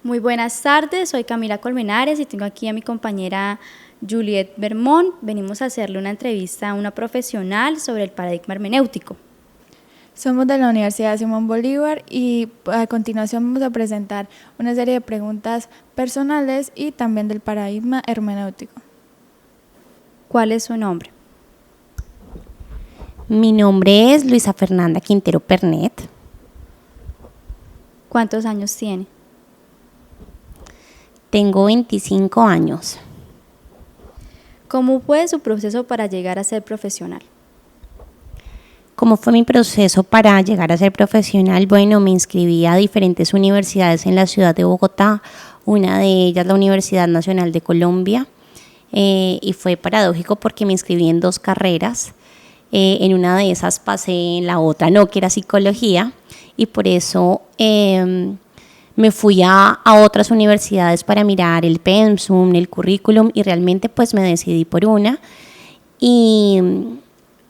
Muy buenas tardes, soy Camila Colmenares y tengo aquí a mi compañera Juliet Bermón. Venimos a hacerle una entrevista a una profesional sobre el paradigma hermenéutico. Somos de la Universidad Simón Bolívar y a continuación vamos a presentar una serie de preguntas personales y también del paradigma hermenéutico. ¿Cuál es su nombre? Mi nombre es Luisa Fernanda Quintero Pernet. ¿Cuántos años tiene? Tengo 25 años. ¿Cómo fue su proceso para llegar a ser profesional? ¿Cómo fue mi proceso para llegar a ser profesional? Bueno, me inscribí a diferentes universidades en la ciudad de Bogotá, una de ellas la Universidad Nacional de Colombia, y fue paradójico porque me inscribí en 2 carreras. En una de esas pasé, en la otra no, que era psicología, y por eso me fui a otras universidades para mirar el pensum, el currículum, y realmente pues me decidí por una. Y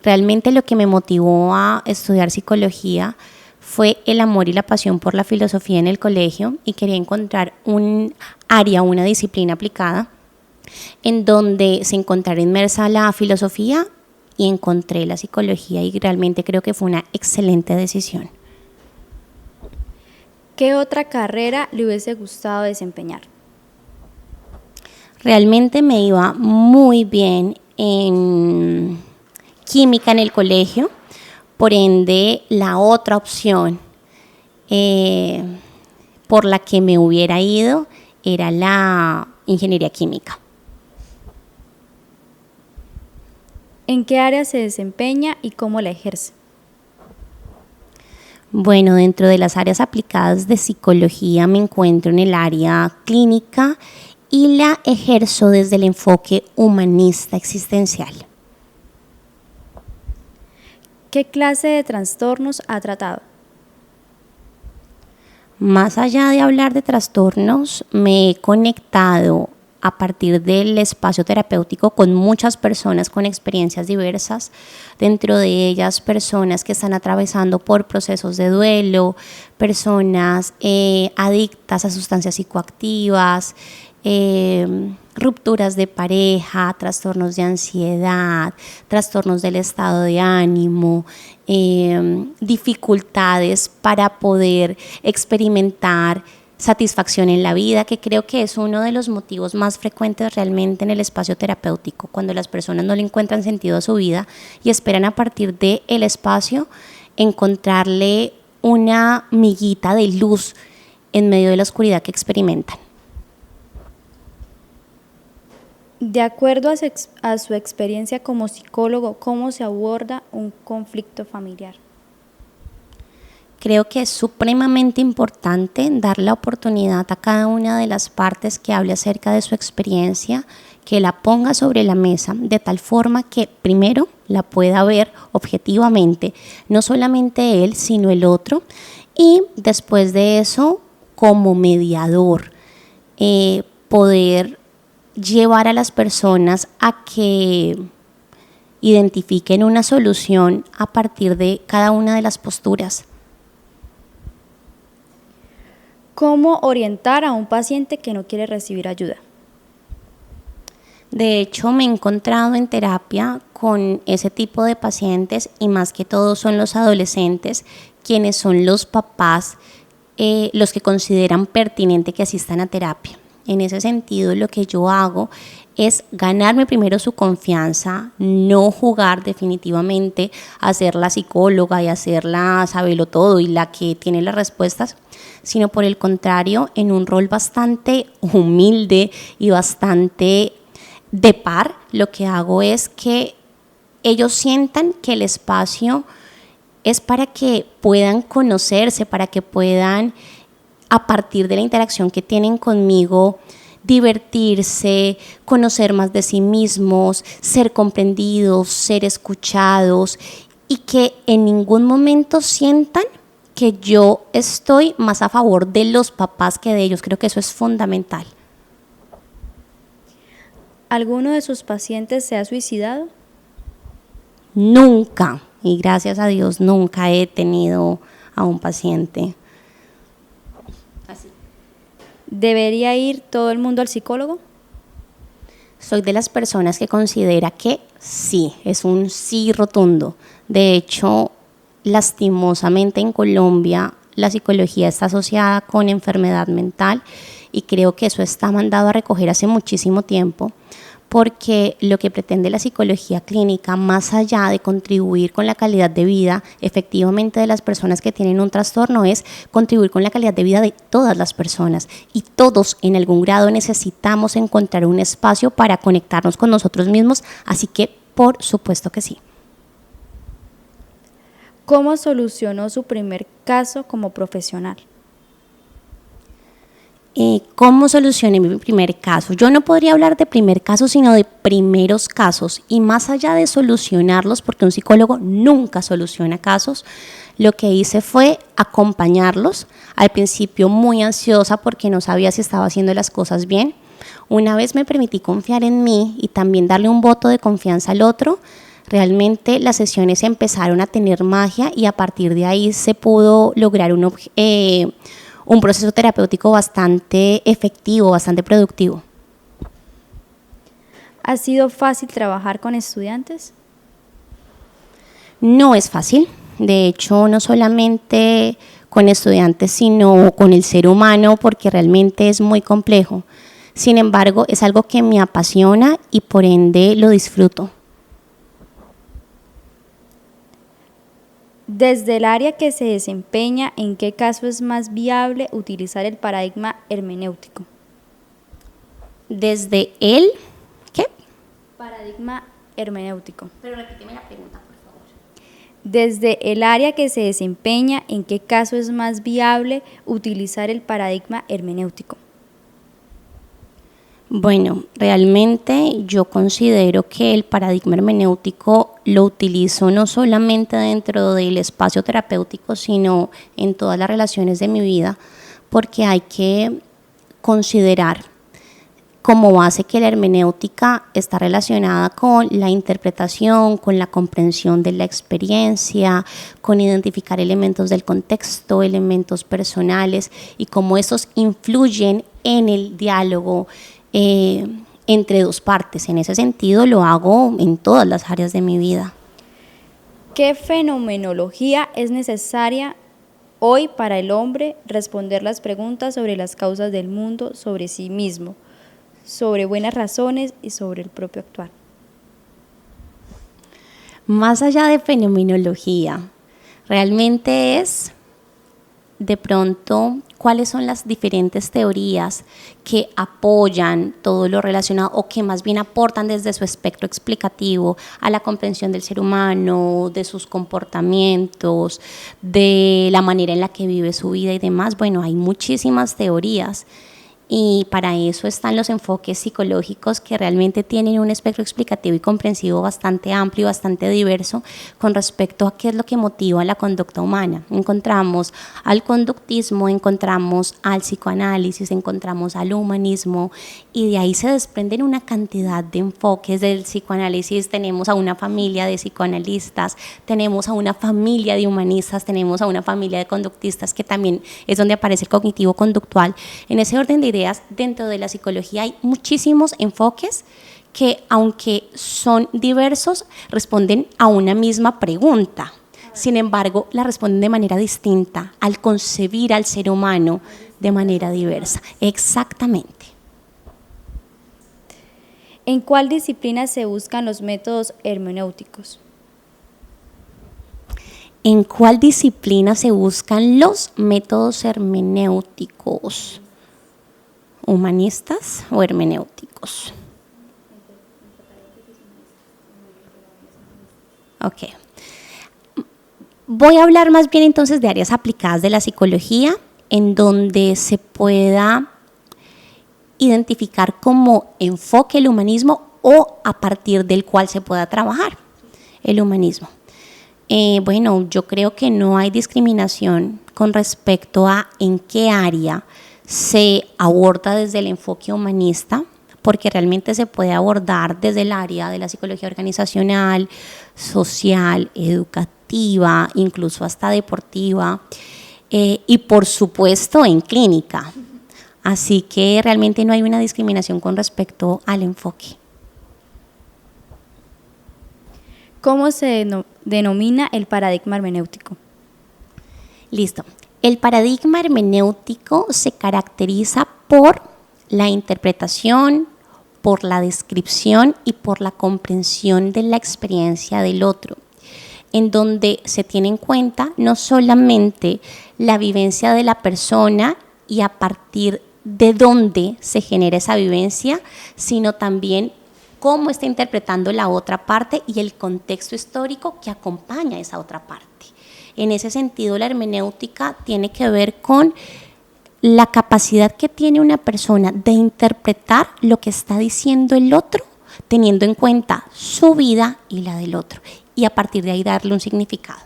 realmente lo que me motivó a estudiar psicología fue el amor y la pasión por la filosofía en el colegio, y quería encontrar un área, una disciplina aplicada en donde se encontrara inmersa la filosofía, y encontré la psicología y realmente creo que fue una excelente decisión. ¿Qué otra carrera le hubiese gustado desempeñar? Realmente me iba muy bien en química en el colegio, por ende la otra opción por la que me hubiera ido era la ingeniería química. ¿En qué área se desempeña y cómo la ejerce? Bueno, dentro de las áreas aplicadas de psicología me encuentro en el área clínica y la ejerzo desde el enfoque humanista existencial. ¿Qué clase de trastornos ha tratado? Más allá de hablar de trastornos, me he conectado a partir del espacio terapéutico con muchas personas con experiencias diversas, dentro de ellas personas que están atravesando por procesos de duelo, personas adictas a sustancias psicoactivas, rupturas de pareja, trastornos de ansiedad, trastornos del estado de ánimo, dificultades para poder experimentar satisfacción en la vida, que creo que es uno de los motivos más frecuentes realmente en el espacio terapéutico, cuando las personas no le encuentran sentido a su vida y esperan a partir del espacio encontrarle una miguita de luz en medio de la oscuridad que experimentan. De acuerdo a su experiencia como psicólogo, ¿cómo se aborda un conflicto familiar? Creo que es supremamente importante dar la oportunidad a cada una de las partes que hable acerca de su experiencia, que la ponga sobre la mesa de tal forma que primero la pueda ver objetivamente, no solamente él, sino el otro, y después de eso, como mediador, poder llevar a las personas a que identifiquen una solución a partir de cada una de las posturas. ¿Cómo orientar a un paciente que no quiere recibir ayuda? De hecho, me he encontrado en terapia con ese tipo de pacientes, y más que todo son los adolescentes, quienes son los papás los que consideran pertinente que asistan a terapia. En ese sentido, lo que yo hago es ganarme primero su confianza, no jugar definitivamente a ser la psicóloga y a ser la sabelo todo y la que tiene las respuestas, sino por el contrario, en un rol bastante humilde y bastante de par, lo que hago es que ellos sientan que el espacio es para que puedan conocerse, para que puedan, a partir de la interacción que tienen conmigo, divertirse, conocer más de sí mismos, ser comprendidos, ser escuchados, y que en ningún momento sientan que yo estoy más a favor de los papás que de ellos. Creo que eso es fundamental. ¿Alguno de sus pacientes se ha suicidado? Nunca, y gracias a Dios, nunca he tenido a un paciente así. ¿Debería ir todo el mundo al psicólogo? Soy de las personas que considera que sí, es un sí rotundo. De hecho, lastimosamente en Colombia la psicología está asociada con enfermedad mental y creo que eso está mandado a recoger hace muchísimo tiempo, porque lo que pretende la psicología clínica, más allá de contribuir con la calidad de vida efectivamente de las personas que tienen un trastorno, es contribuir con la calidad de vida de todas las personas, y todos en algún grado necesitamos encontrar un espacio para conectarnos con nosotros mismos, así que por supuesto que sí. ¿Cómo solucionó su primer caso como profesional? ¿Cómo solucioné mi primer caso? Yo no podría hablar de primer caso, sino de primeros casos, y más allá de solucionarlos, porque un psicólogo nunca soluciona casos, lo que hice fue acompañarlos, al principio muy ansiosa porque no sabía si estaba haciendo las cosas bien. Una vez me permití confiar en mí y también darle un voto de confianza al otro, realmente las sesiones empezaron a tener magia y a partir de ahí se pudo lograr un proceso terapéutico bastante efectivo, bastante productivo. ¿Ha sido fácil trabajar con estudiantes? No es fácil, de hecho no solamente con estudiantes, sino con el ser humano, porque realmente es muy complejo. Sin embargo, es algo que me apasiona y por ende lo disfruto. Desde el área que se desempeña, ¿en qué caso es más viable utilizar el paradigma hermenéutico? Desde el, ¿qué? Paradigma hermenéutico. Pero repíteme la pregunta, por favor. Desde el área que se desempeña, ¿en qué caso es más viable utilizar el paradigma hermenéutico? Bueno, realmente yo considero que el paradigma hermenéutico lo utilizo no solamente dentro del espacio terapéutico, sino en todas las relaciones de mi vida, porque hay que considerar como base que la hermenéutica está relacionada con la interpretación, con la comprensión de la experiencia, con identificar elementos del contexto, elementos personales y cómo estos influyen en el diálogo entre dos partes. En ese sentido lo hago en todas las áreas de mi vida. ¿Qué fenomenología es necesaria hoy para el hombre responder las preguntas sobre las causas del mundo, sobre sí mismo, sobre buenas razones y sobre el propio actuar? Más allá de fenomenología, realmente es de pronto cuáles son las diferentes teorías que apoyan todo lo relacionado o que más bien aportan desde su espectro explicativo a la comprensión del ser humano, de sus comportamientos, de la manera en la que vive su vida y demás. Bueno, hay muchísimas teorías y para eso están los enfoques psicológicos que realmente tienen un espectro explicativo y comprensivo bastante amplio y bastante diverso con respecto a qué es lo que motiva la conducta humana. Encontramos al conductismo, encontramos al psicoanálisis, encontramos al humanismo y de ahí se desprenden una cantidad de enfoques del psicoanálisis. Tenemos a una familia de psicoanalistas, tenemos a una familia de humanistas, tenemos a una familia de conductistas que también es donde aparece el cognitivo conductual. En ese orden de ideas, dentro de la psicología hay muchísimos enfoques que, aunque son diversos, responden a una misma pregunta. Sin embargo, la responden de manera distinta al concebir al ser humano de manera diversa. Exactamente. ¿En cuál disciplina se buscan los métodos hermenéuticos? ¿En cuál disciplina se buscan los métodos hermenéuticos? ¿Humanistas o hermenéuticos? Ok. Voy a hablar más bien entonces de áreas aplicadas de la psicología, en donde se pueda identificar como enfoque el humanismo o a partir del cual se pueda trabajar el humanismo. Bueno, yo creo que no hay discriminación con respecto a en qué área se aborda desde el enfoque humanista, porque realmente se puede abordar desde el área de la psicología organizacional, social, educativa, incluso hasta deportiva, y por supuesto en clínica. Así que realmente no hay una discriminación con respecto al enfoque. ¿Cómo se denomina el paradigma hermenéutico? Listo. El paradigma hermenéutico se caracteriza por la interpretación, por la descripción y por la comprensión de la experiencia del otro, en donde se tiene en cuenta no solamente la vivencia de la persona y a partir de dónde se genera esa vivencia, sino también cómo está interpretando la otra parte y el contexto histórico que acompaña a esa otra parte. En ese sentido, la hermenéutica tiene que ver con la capacidad que tiene una persona de interpretar lo que está diciendo el otro, teniendo en cuenta su vida y la del otro, y a partir de ahí darle un significado.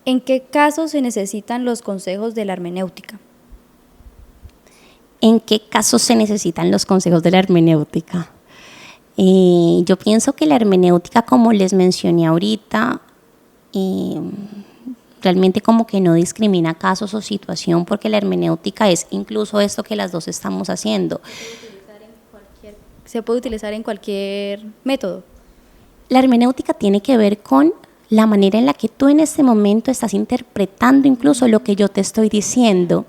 ¿En qué casos se necesitan los consejos de la hermenéutica? ¿En qué casos se necesitan los consejos de la hermenéutica? Yo pienso que la hermenéutica, como les mencioné ahorita, realmente como que no discrimina casos o situación, porque la hermenéutica es incluso esto que las dos estamos haciendo. ¿Se puede utilizar en cualquier método? La hermenéutica tiene que ver con la manera en la que tú en este momento estás interpretando incluso lo que yo te estoy diciendo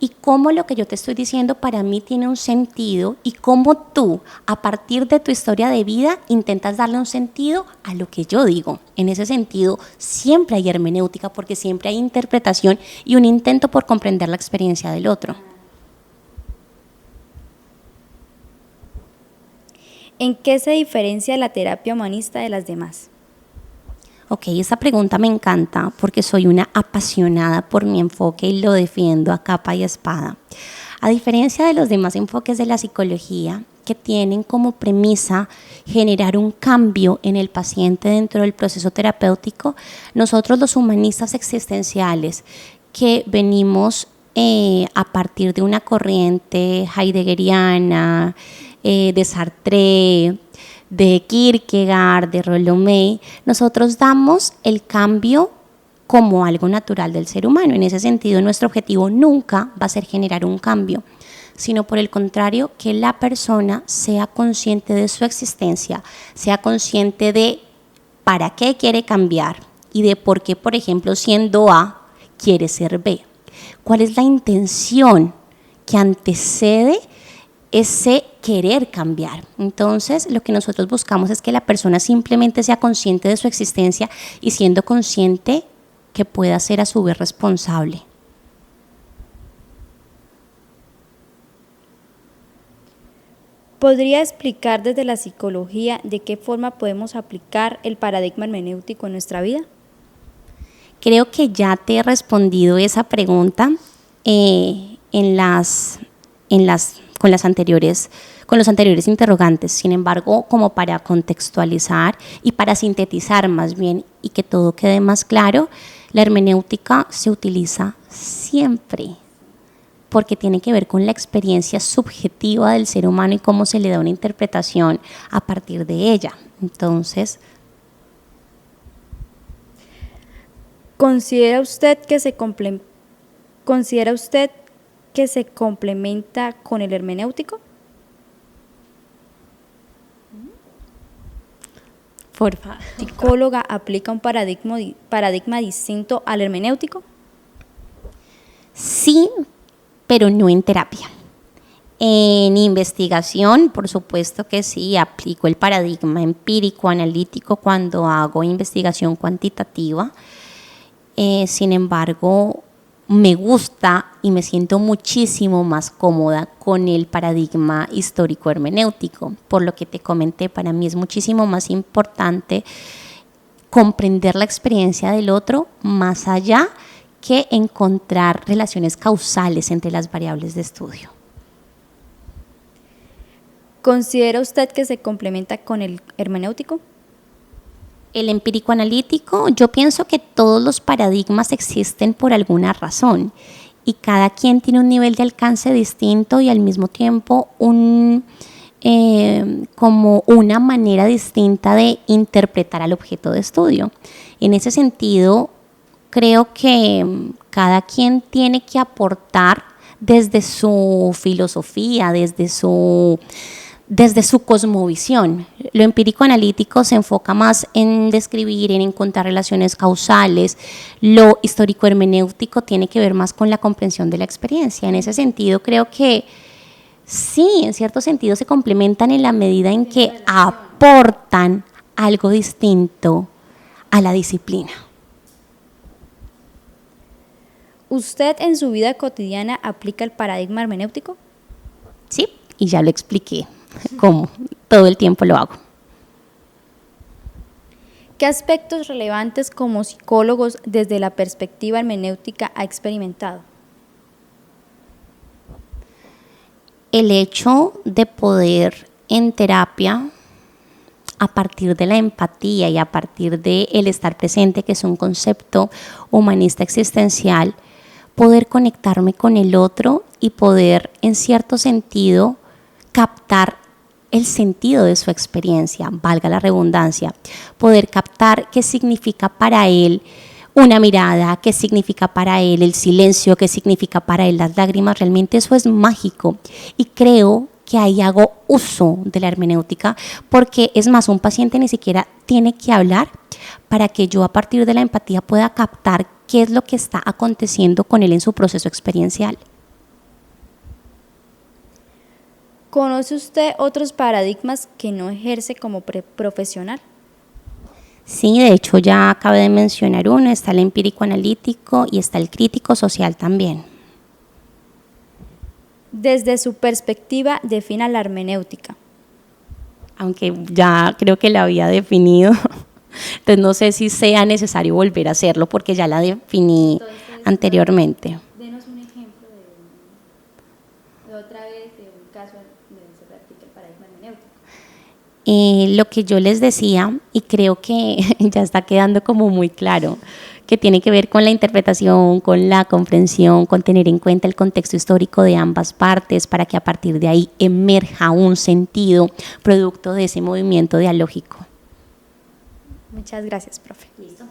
y cómo lo que yo te estoy diciendo para mí tiene un sentido y cómo tú, a partir de tu historia de vida, intentas darle un sentido a lo que yo digo. En ese sentido, siempre hay hermenéutica porque siempre hay interpretación y un intento por comprender la experiencia del otro. ¿En qué se diferencia la terapia humanista de las demás? Ok, esa pregunta me encanta porque soy una apasionada por mi enfoque y lo defiendo a capa y espada. A diferencia de los demás enfoques de la psicología, que tienen como premisa generar un cambio en el paciente dentro del proceso terapéutico, nosotros los humanistas existenciales que venimos a partir de una corriente heideggeriana, de Sartre, de Kierkegaard, de Rollo May, nosotros damos el cambio como algo natural del ser humano. En ese sentido, nuestro objetivo nunca va a ser generar un cambio, sino por el contrario, que la persona sea consciente de su existencia, sea consciente de para qué quiere cambiar y de por qué, por ejemplo, siendo A, quiere ser B. ¿Cuál es la intención que antecede ese querer cambiar? Entonces, lo que nosotros buscamos es que la persona simplemente sea consciente de su existencia y siendo consciente que pueda ser a su vez responsable. ¿Podría explicar desde la psicología de qué forma podemos aplicar el paradigma hermenéutico en nuestra vida? Creo que ya te he respondido esa pregunta con los anteriores interrogantes. Sin embargo, como para contextualizar y para sintetizar más bien y que todo quede más claro, la hermenéutica se utiliza siempre porque tiene que ver con la experiencia subjetiva del ser humano y cómo se le da una interpretación a partir de ella. Entonces, ¿considera usted que se complementa con el hermenéutico? por favor. ¿La psicóloga aplica un paradigma distinto al hermenéutico? Sí, pero no en terapia. En investigación, por supuesto que sí, aplico el paradigma empírico, analítico cuando hago investigación cuantitativa. Sin embargo, me gusta y me siento muchísimo más cómoda con el paradigma histórico hermenéutico. Por lo que te comenté, para mí es muchísimo más importante comprender la experiencia del otro más allá que encontrar relaciones causales entre las variables de estudio. ¿Considera usted que se complementa con el hermenéutico? El empírico analítico, yo pienso que todos los paradigmas existen por alguna razón y cada quien tiene un nivel de alcance distinto y al mismo tiempo como una manera distinta de interpretar al objeto de estudio. En ese sentido, creo que cada quien tiene que aportar desde su filosofía, desde su cosmovisión. Lo empírico analítico se enfoca más en describir, en encontrar relaciones causales. Lo histórico hermenéutico tiene que ver más con la comprensión de la experiencia. En ese sentido, creo que sí, en cierto sentido se complementan en la medida en que aportan algo distinto a la disciplina. ¿Usted en su vida cotidiana aplica el paradigma hermenéutico? Sí, y ya lo expliqué cómo. Todo el tiempo lo hago. ¿Qué aspectos relevantes como psicólogos desde la perspectiva hermenéutica ha experimentado? El hecho de poder en terapia, a partir de la empatía y a partir de el estar presente, que es un concepto humanista existencial, poder conectarme con el otro y poder, en cierto sentido, captar el sentido de su experiencia, valga la redundancia, poder captar qué significa para él una mirada, qué significa para él el silencio, qué significa para él las lágrimas. Realmente eso es mágico y creo que ahí hago uso de la hermenéutica, porque es más, un paciente ni siquiera tiene que hablar para que yo a partir de la empatía pueda captar qué es lo que está aconteciendo con él en su proceso experiencial. ¿Conoce usted otros paradigmas que no ejerce como profesional? Sí, de hecho ya acabé de mencionar uno, está el empírico analítico y está el crítico social también. Desde su perspectiva, defina la hermenéutica. Aunque ya creo que la había definido, entonces no sé si sea necesario volver a hacerlo porque ya la definí anteriormente. Denos un ejemplo de otra vez de un caso donde se practica el paradigma hermenéutico. Lo que yo les decía, y creo que ya está quedando como muy claro, que tiene que ver con la interpretación, con la comprensión, con tener en cuenta el contexto histórico de ambas partes para que a partir de ahí emerja un sentido producto de ese movimiento dialógico. Muchas gracias, profe. Listo.